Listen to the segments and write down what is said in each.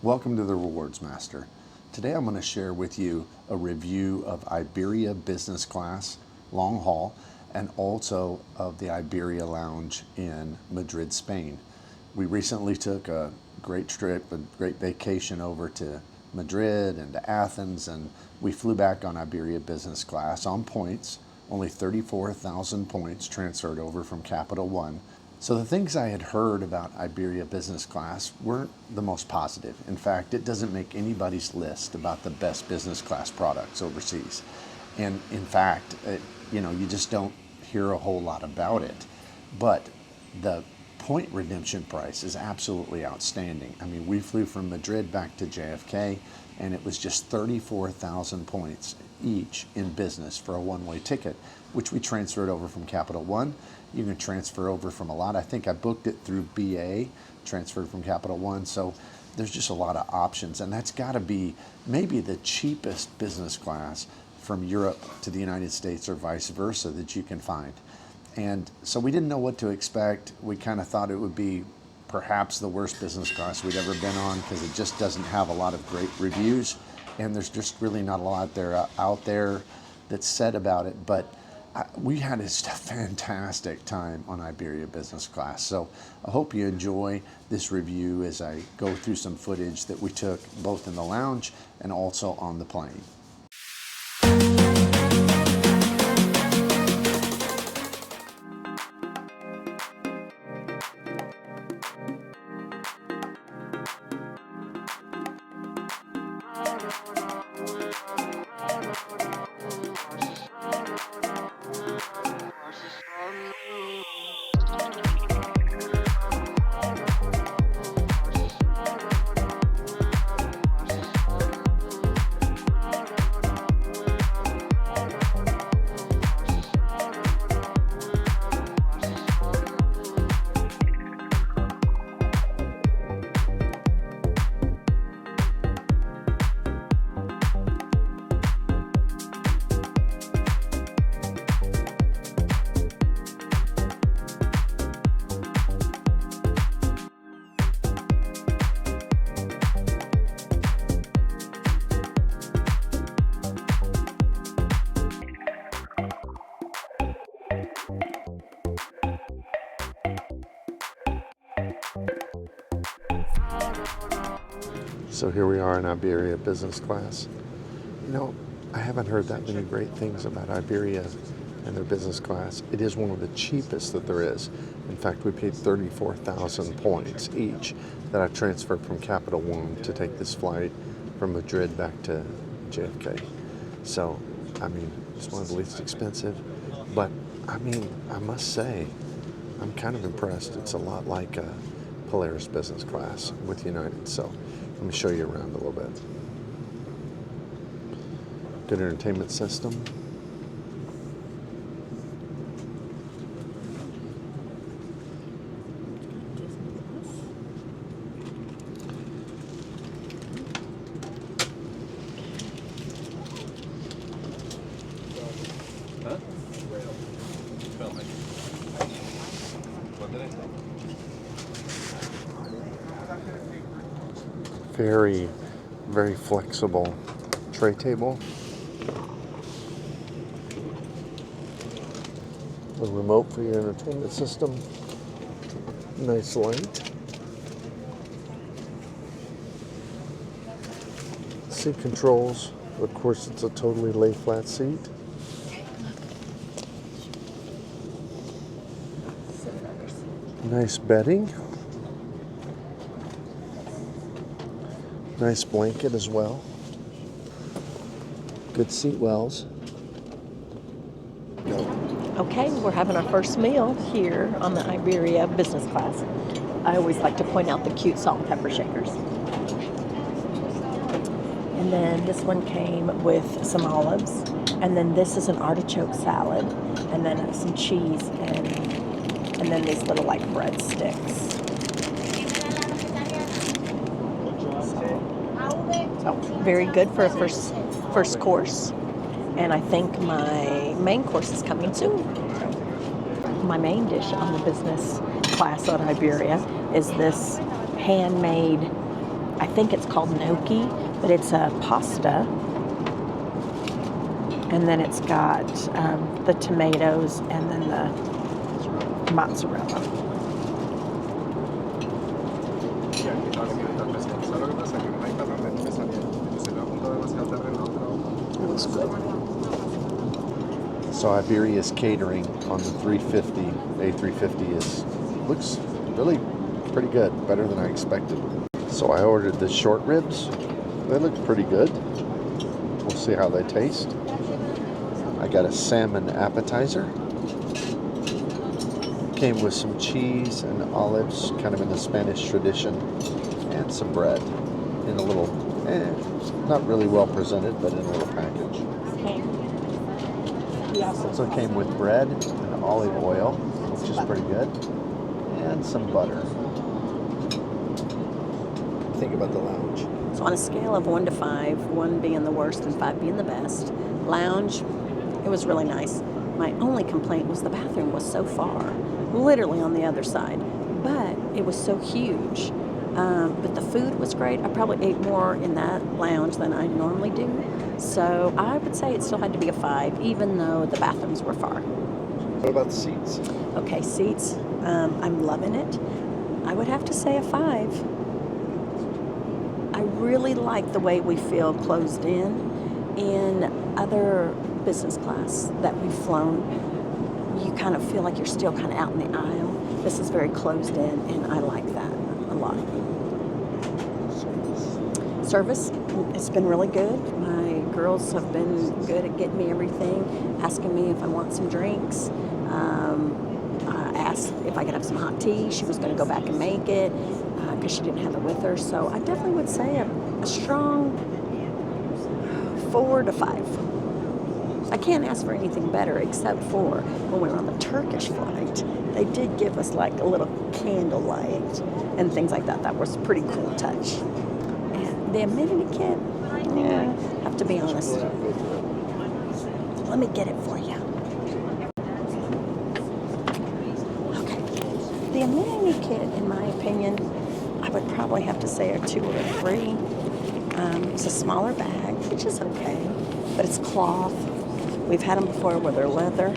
Welcome to the Rewards Master. Today I'm going to share with you a review of Iberia Business Class long haul and also of the Iberia Lounge in Madrid, Spain. We recently took a great trip, a great vacation over to Madrid and to Athens, and we flew back on Iberia Business Class on points, only 34,000 points transferred over from Capital One. So the things I had heard about Iberia Business Class weren't the most positive. In fact, it doesn't make anybody's list about the best business class products overseas. And in fact, you just don't hear a whole lot about it. But the point redemption price is absolutely outstanding. I mean, we flew from Madrid back to JFK, and it was just 34,000 points each in business for a one-way ticket, which we transferred over from Capital One. You can transfer over from a lot. I think I booked it through BA, transferred from Capital One. So there's just a lot of options, and that's got to be maybe the cheapest business class from Europe to the United States or vice versa that you can find. And so we didn't know what to expect. We kind of thought it would be perhaps the worst business class we'd ever been on because it just doesn't have a lot of great reviews, and there's just really not a lot out there that's said about it. But we had just a fantastic time on Iberia Business Class. So I hope you enjoy this review as I go through some footage that we took both in the lounge and also on the plane. So here we are in Iberia Business Class. I haven't heard that many great things about Iberia and their business class. It is one of the cheapest that there is. In fact, we paid 34,000 points each that I transferred from Capital One to take this flight from Madrid back to JFK. So, it's one of the least expensive. But, I must say, I'm kind of impressed. It's a lot like Polaris Business Class with United. So, let me show you around a little bit. Good entertainment system. Very, very flexible tray table. A remote for your entertainment system. Nice light. Seat controls. Of course, it's a totally lay flat seat. Nice bedding. Nice blanket as well. Good seat wells. Okay, we're having our first meal here on the Iberia Business Class. I always like to point out the cute salt and pepper shakers. And then this one came with some olives. And then this is an artichoke salad. And then some cheese and then these little like breadsticks. So very good for a first course. And I think my main course is coming soon. My main dish on the business class at Iberia is this handmade, I think it's called gnocchi, but it's a pasta. And then it's got the tomatoes and then the mozzarella. It looks good. So Iberia's catering on the 350, A350 looks really pretty good, better than I expected. So I ordered the short ribs. They look pretty good. We'll see how they taste. I got a salmon appetizer. Came with some cheese and olives, kind of in the Spanish tradition, and some bread in a little, not really well presented, but in a little package. So it came with bread and olive oil, which is pretty good, and some butter. Think about the lounge. So on a scale of 1 to 5, 1 being the worst and 5 being the best, lounge, it was really nice. My only complaint was the bathroom was so far, literally on the other side, but it was so huge. But the food was great. I probably ate more in that lounge than I normally do. So I would say it still had to be a 5, even though the bathrooms were far. What about the seats? Okay, seats, I'm loving it. I would have to say a 5. I really like the way we feel closed in other business class that we've flown. You kind of feel like you're still kind of out in the aisle. This is very closed in, and I like that a lot. Service, it's been really good. My girls have been good at getting me everything, asking me if I want some drinks. I asked if I could have some hot tea. She was going to go back and make it because she didn't have it with her. So I definitely would say a strong 4 to 5. I can't ask for anything better except for when we were on the Turkish flight, they did give us like a little candlelight and things like that. That was a pretty cool touch. And the amenity kit, have to be honest. Let me get it for you. Okay. The amenity kit, in my opinion, I would probably have to say a 2 or a 3. It's a smaller bag, which is okay, but it's cloth. We've had them before where they're leather.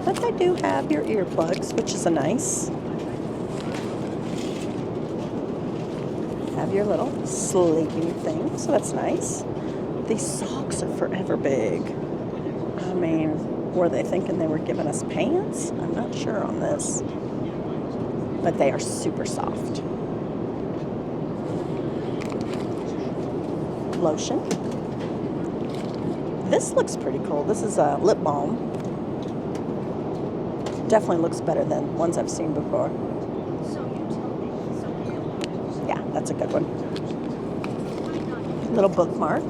But they do have your earplugs, which is a nice. Have your little sleeping thing, so that's nice. These socks are forever big. I mean, were they thinking they were giving us pants? I'm not sure on this. But they are super soft. Lotion. This looks pretty cool. This is a lip balm. Definitely looks better than ones I've seen before. Yeah, that's a good one. Little bookmark,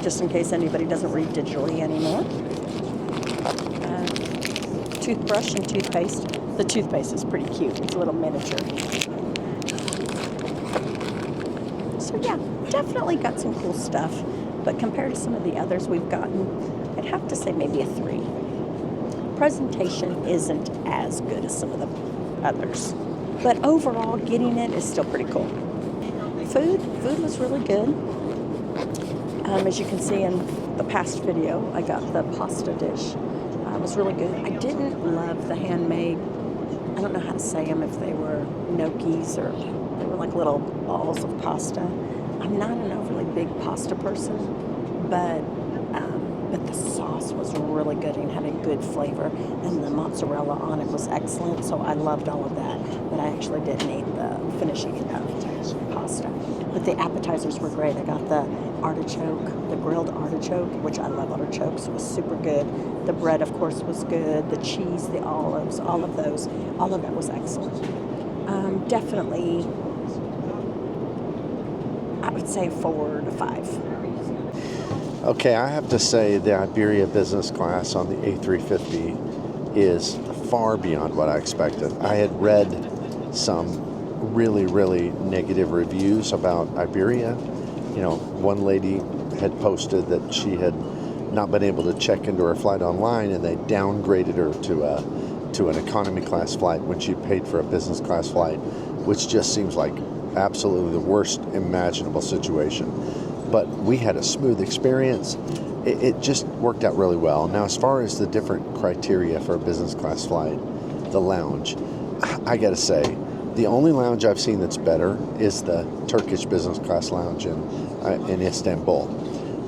just in case anybody doesn't read digitally anymore. Toothbrush and toothpaste. The toothpaste is pretty cute. It's a little miniature. So yeah, definitely got some cool stuff. But compared to some of the others we've gotten, I'd have to say maybe a 3. Presentation isn't as good as some of the others. But overall, getting it is still pretty cool. Food was really good. As you can see in the past video, I got the pasta dish. It was really good. I didn't love the handmade, I don't know how to say them, if they were gnocchis or they were like little balls of pasta. I'm not an overly big pasta person, but the sauce was really good and had a good flavor, and the mozzarella on it was excellent, so I loved all of that. But I actually didn't eat the finishing pasta. But the appetizers were great. I got the artichoke, the grilled artichoke, which I love artichokes, was super good. The bread, of course, was good. The cheese, the olives, all of that was excellent. Definitely, I would say 4 to 5. Okay, I have to say the Iberia business class on the A350 is far beyond what I expected. I had read some really, really negative reviews about Iberia. You know, one lady had posted that she had not been able to check into her flight online, and they downgraded her to an economy class flight when she paid for a business class flight, which just seems like absolutely the worst imaginable situation. But we had a smooth experience. It just worked out really well. Now, as far as the different criteria for a business class flight, the lounge, I gotta say, the only lounge I've seen that's better is the Turkish business class lounge in Istanbul.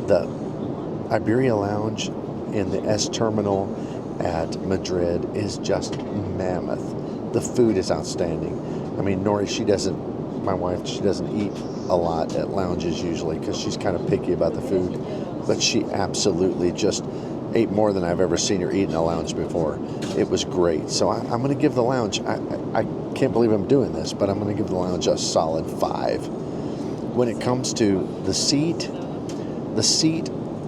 The Iberia lounge in the S terminal at Madrid is just mammoth. The food is outstanding. I mean, Nori, my wife, she doesn't eat a lot at lounges usually because she's kind of picky about the food, but she absolutely just ate more than I've ever seen her eat in a lounge before. It was great. So I'm going to give the lounge, I can't believe I'm doing this, but I'm going to give the lounge a solid 5. When it comes to the seat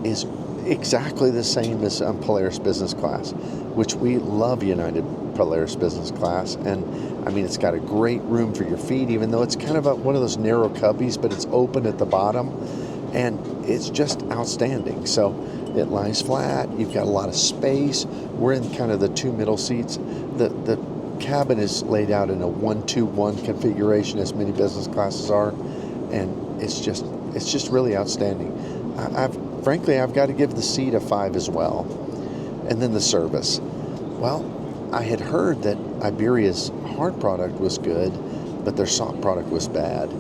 is exactly the same as Polaris Business Class, which we love United Polaris Business Class. And I mean, it's got a great room for your feet, even though it's kind of one of those narrow cubbies, but it's open at the bottom, and it's just outstanding. So it lies flat. You've got a lot of space. We're in kind of the 2 middle seats. The cabin is laid out in a 1-2-1 configuration, as many business classes are, and it's just really outstanding. Frankly, I've got to give the seat a 5 as well. And then the service. Well, I had heard that Iberia's hard product was good, but their soft product was bad.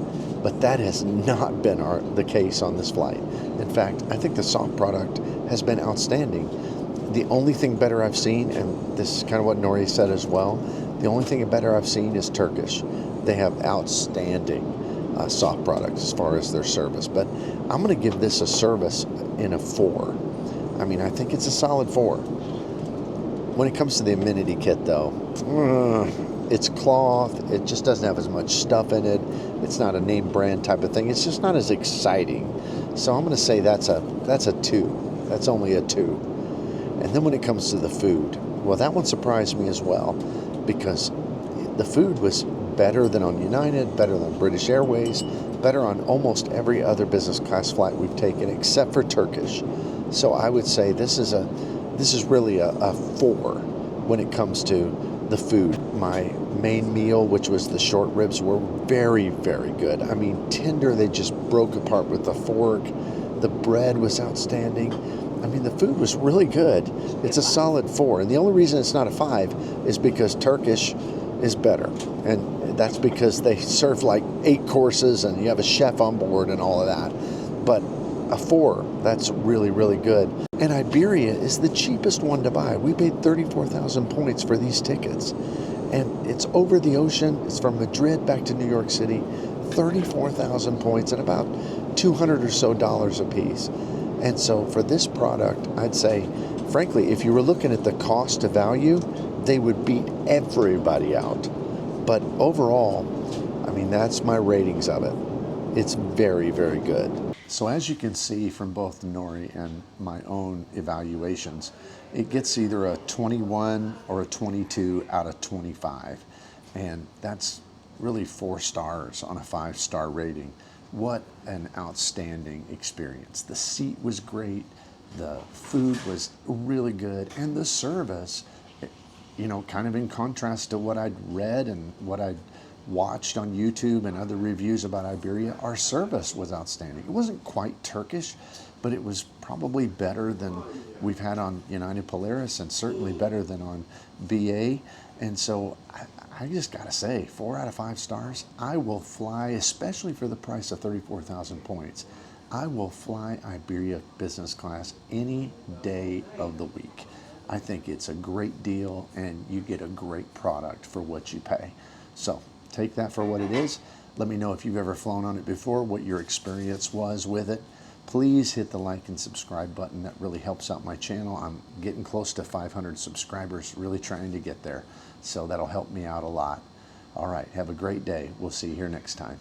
But that has not been the case on this flight. In fact, I think the soft product has been outstanding. The only thing better I've seen, and this is kind of what Nori said as well, the only thing better I've seen is Turkish. They have outstanding soft products as far as their service. But I'm going to give this a service in a 4. I mean, I think it's a solid 4. When it comes to the amenity kit, though, it's cloth. It just doesn't have as much stuff in it. It's not a name brand type of thing. It's just not as exciting. So I'm going to say that's a 2. That's only a 2. And then when it comes to the food, well, that one surprised me as well, because the food was better than on United, better than British Airways, better on almost every other business class flight we've taken except for Turkish. So I would say this is really a 4 when it comes to the food. My main meal, which was the short ribs, were very, very good. I mean, tender, they just broke apart with the fork. The bread was outstanding. I mean, the food was really good. It's a solid 4. And the only reason it's not a 5 is because Turkish is better. And that's because they serve like 8 courses and you have a chef on board and all of that. But a 4, that's really, really good. And Iberia is the cheapest one to buy. We paid 34,000 points for these tickets. And it's over the ocean. It's from Madrid back to New York City. 34,000 points at about $200 or so a piece. And so for this product, I'd say, frankly, if you were looking at the cost to value, they would beat everybody out. But overall, I mean, that's my ratings of it. It's very, very good. So as you can see from both Nori and my own evaluations, it gets either a 21 or a 22 out of 25. And that's really 4 stars on a 5-star rating. What an outstanding experience. The seat was great, the food was really good, and the service, you know, kind of in contrast to what I'd read and what I'd watched on YouTube and other reviews about Iberia, our service was outstanding. It wasn't quite Turkish, but it was probably better than we've had on United Polaris and certainly better than on BA. And so I just gotta say, 4 out of 5 stars. I will fly, especially for the price of 34,000 points. I will fly Iberia business class any day of the week. I think it's a great deal and you get a great product for what you pay. So take that for what it is. Let me know if you've ever flown on it before, what your experience was with it. Please hit the like and subscribe button. That really helps out my channel. I'm getting close to 500 subscribers, really trying to get there. So that'll help me out a lot. All right, have a great day. We'll see you here next time.